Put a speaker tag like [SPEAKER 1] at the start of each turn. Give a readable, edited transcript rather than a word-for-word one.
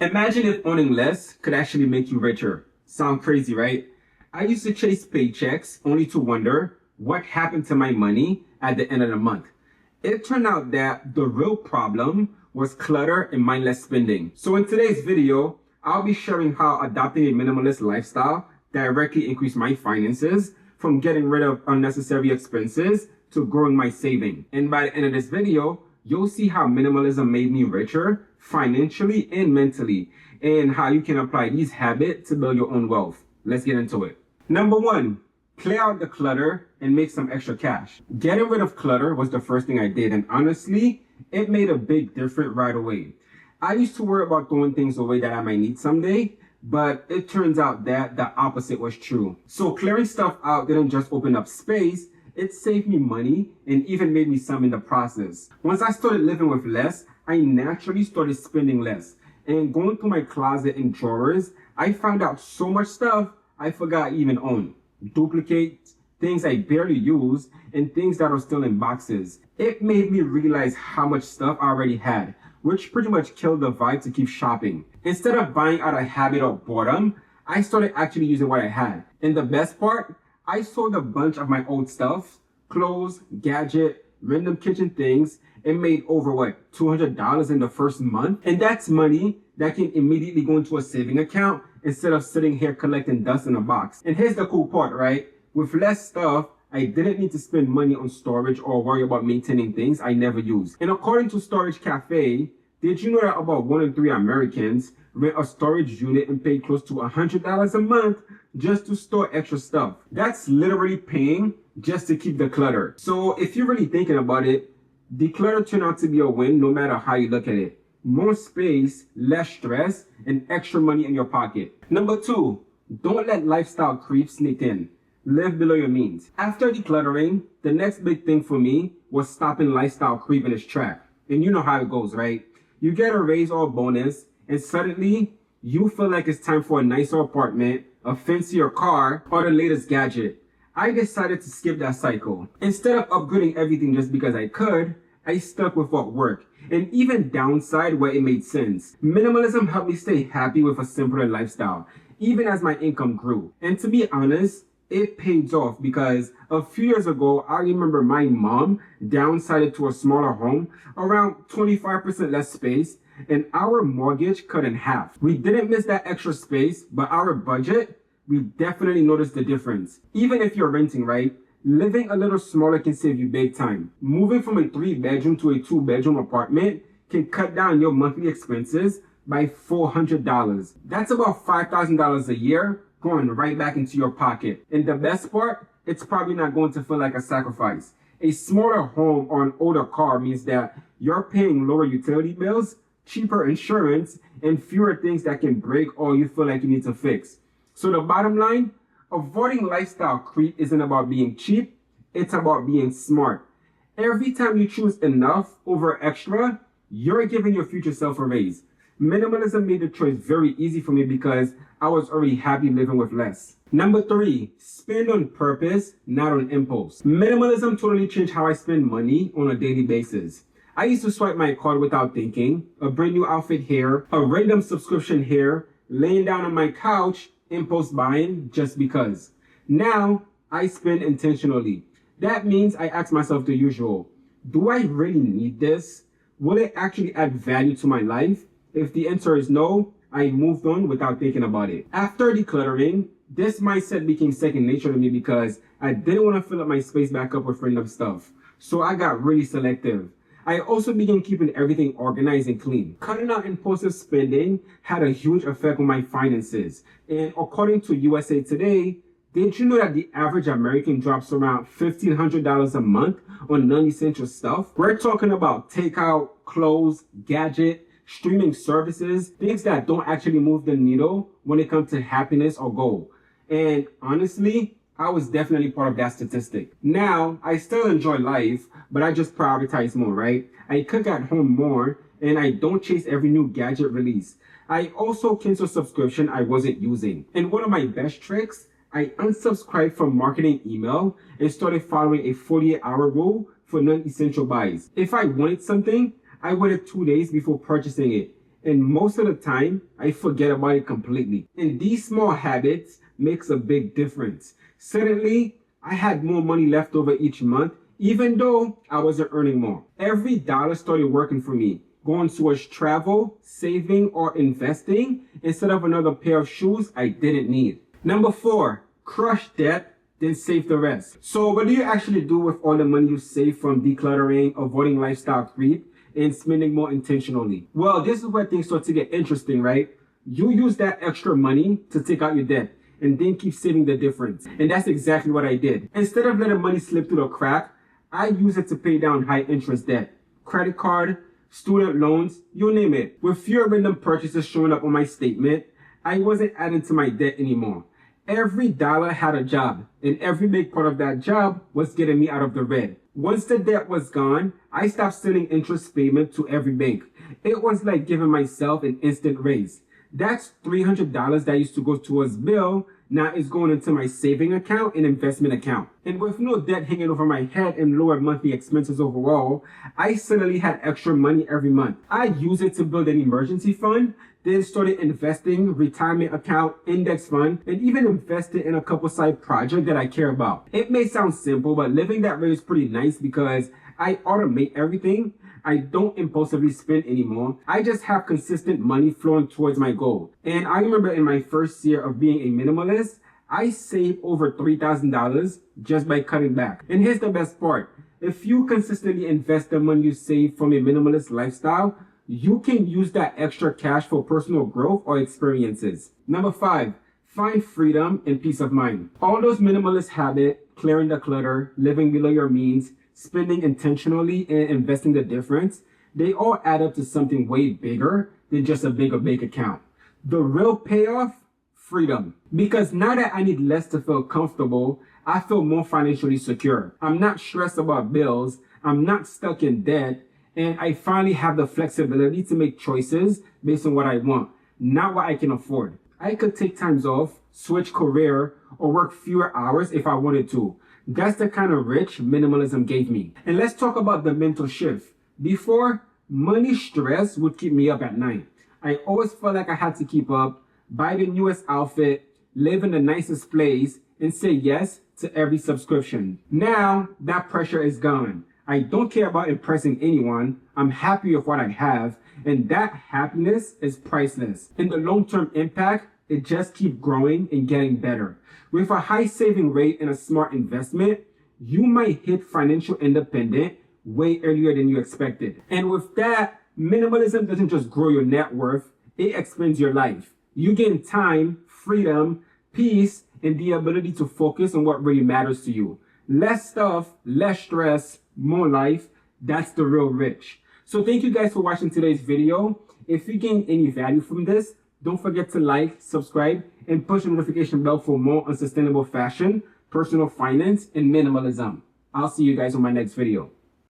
[SPEAKER 1] Imagine if owning less could actually make you richer. Sound crazy, right? I used to chase paychecks only to wonder what happened to my money at the end of the month. It turned out that the real problem was clutter and mindless spending. So in today's video, I'll be sharing how adopting a minimalist lifestyle directly increased my finances, from getting rid of unnecessary expenses to growing my saving. And by the end of this video, you'll see how minimalism made me richer financially and mentally, and how you can apply these habits to build your own wealth. Let's get into it. Number one, clear out the clutter and make some extra cash. Getting rid of clutter was the first thing I did, and honestly, it made a big difference right away. I used to worry about throwing things away that I might need someday, but it turns out that the opposite was true. So clearing stuff out didn't just open up space, it saved me money and even made me some in the process. Once I started living with less, I naturally started spending less. And going through my closet and drawers, I found out so much stuff I forgot I even owned. Duplicates, things I barely use, and things that are still in boxes. It made me realize how much stuff I already had, which pretty much killed the vibe to keep shopping. Instead of buying out of habit or boredom, I started actually using what I had. And the best part, I sold a bunch of my old stuff, clothes, gadget, random kitchen things, and made over $200 in the first month. And that's money that can immediately go into a saving account instead of sitting here collecting dust in a box. And here's the cool part, right? With less stuff, I didn't need to spend money on storage or worry about maintaining things I never use. And according to Storage Cafe, did you know that about 1 in 3 Americans rent a storage unit and pay close to $100 a month just to store extra stuff? That's literally paying just to keep the clutter. So if you're really thinking about it, declutter turned out to be a win no matter how you look at it. More space, less stress, and extra money in your pocket. Number two, don't let lifestyle creep sneak in. Live below your means. After decluttering, the next big thing for me was stopping lifestyle creep in its track. And you know how it goes, right? You get a raise or a bonus, and suddenly you feel like it's time for a nicer apartment, a fancier car, or the latest gadget. I decided to skip that cycle. Instead of upgrading everything just because I could, I stuck with what worked, and even downside where it made sense. Minimalism helped me stay happy with a simpler lifestyle, even as my income grew. And to be honest, it paid off, because a few years ago, I remember my mom downsized to a smaller home, around 25% less space, and our mortgage cut in half. We didn't miss that extra space, but our budget, we definitely noticed the difference. Even if you're renting, right? Living a little smaller can save you big time. Moving from a 3-bedroom to a 2-bedroom apartment can cut down your monthly expenses by $400. That's about $5,000 a year going right back into your pocket. And the best part, it's probably not going to feel like a sacrifice. A smaller home or an older car means that you're paying lower utility bills, cheaper insurance, and fewer things that can break or you feel like you need to fix. So the bottom line, avoiding lifestyle creep isn't about being cheap, it's about being smart. Every time you choose enough over extra, you're giving your future self a raise. Minimalism made the choice very easy for me because I was already happy living with less. Number three, spend on purpose, not on impulse. Minimalism totally changed how I spend money on a daily basis. I used to swipe my card without thinking, a brand new outfit here, a random subscription here, laying down on my couch, impulse buying just because. Now, I spend intentionally. That means I ask myself the usual, do I really need this? Will it actually add value to my life? If the answer is no, I moved on without thinking about it. After decluttering, this mindset became second nature to me because I didn't want to fill up my space back up with random stuff. So I got really selective. I also began keeping everything organized and clean. Cutting out impulsive spending had a huge effect on my finances. And according to USA Today, did you know that the average American drops around $1,500 a month on non-essential stuff? We're talking about takeout, clothes, gadget, streaming services, things that don't actually move the needle when it comes to happiness or goal. And honestly, I was definitely part of that statistic. Now, I still enjoy life, but I just prioritize more, right? I cook at home more, and I don't chase every new gadget release. I also cancel subscription I wasn't using. And one of my best tricks, I unsubscribed from marketing email and started following a 48-hour rule for non-essential buys. If I wanted something, I waited 2 days before purchasing it. and most of the time, I forget about it completely. And these small habits makes a big difference. Suddenly, I had more money left over each month, even though I wasn't earning more. Every dollar started working for me, going towards travel, saving, or investing instead of another pair of shoes I didn't need. Number 4, crush debt, then save the rest. So what do you actually do with all the money you save from decluttering, avoiding lifestyle creep, and spending more intentionally? Well, this is where things start to get interesting, right? You use that extra money to take out your debt and then keep saving the difference. And that's exactly what I did. Instead of letting money slip through the crack, I use it to pay down high interest debt, credit card, student loans, you name it. With fewer random purchases showing up on my statement, I wasn't adding to my debt anymore. Every dollar had a job, and every big part of that job was getting me out of the red. Once the debt was gone, I stopped sending interest payment to every bank. It was like giving myself an instant raise. That's $300 that used to go towards bill, now it's going into my saving account and investment account. And with no debt hanging over my head and lower monthly expenses overall, I suddenly had extra money every month. I used it to build an emergency fund, then started investing, retirement account, index fund, and even invested in a couple side projects that I care about. It may sound simple, but living that way is pretty nice because I automate everything. I don't impulsively spend anymore. I just have consistent money flowing towards my goal. And I remember in my first year of being a minimalist, I saved over $3,000 just by cutting back. And here's the best part. If you consistently invest the money you save from a minimalist lifestyle, you can use that extra cash for personal growth or experiences. Number 5, find freedom and peace of mind. All those minimalist habits, clearing the clutter, living below your means, spending intentionally, and investing the difference, they all add up to something way bigger than just a bigger bank account. The real payoff, freedom. Because now that I need less to feel comfortable, I feel more financially secure. I'm not stressed about bills, I'm not stuck in debt, and I finally have the flexibility to make choices based on what I want, not what I can afford. I could take times off, switch career, or work fewer hours if I wanted to. That's the kind of rich minimalism gave me. And let's talk about the mental shift. Before, money stress would keep me up at night. I always felt like I had to keep up, buy the newest outfit, live in the nicest place, and say yes to every subscription. Now, that pressure is gone. I don't care about impressing anyone. I'm happy with what I have, and that happiness is priceless. In the long-term impact, it just keeps growing and getting better. With a high saving rate and a smart investment, you might hit financial independence way earlier than you expected. And with that, minimalism doesn't just grow your net worth, it expands your life. You gain time, freedom, peace, and the ability to focus on what really matters to you. Less stuff, less stress, more life. That's the real rich. So thank you guys for watching today's video. If you gained any value from this, don't forget to like, subscribe, and push the notification bell for more on sustainable fashion, personal finance, and minimalism. I'll see you guys on my next video.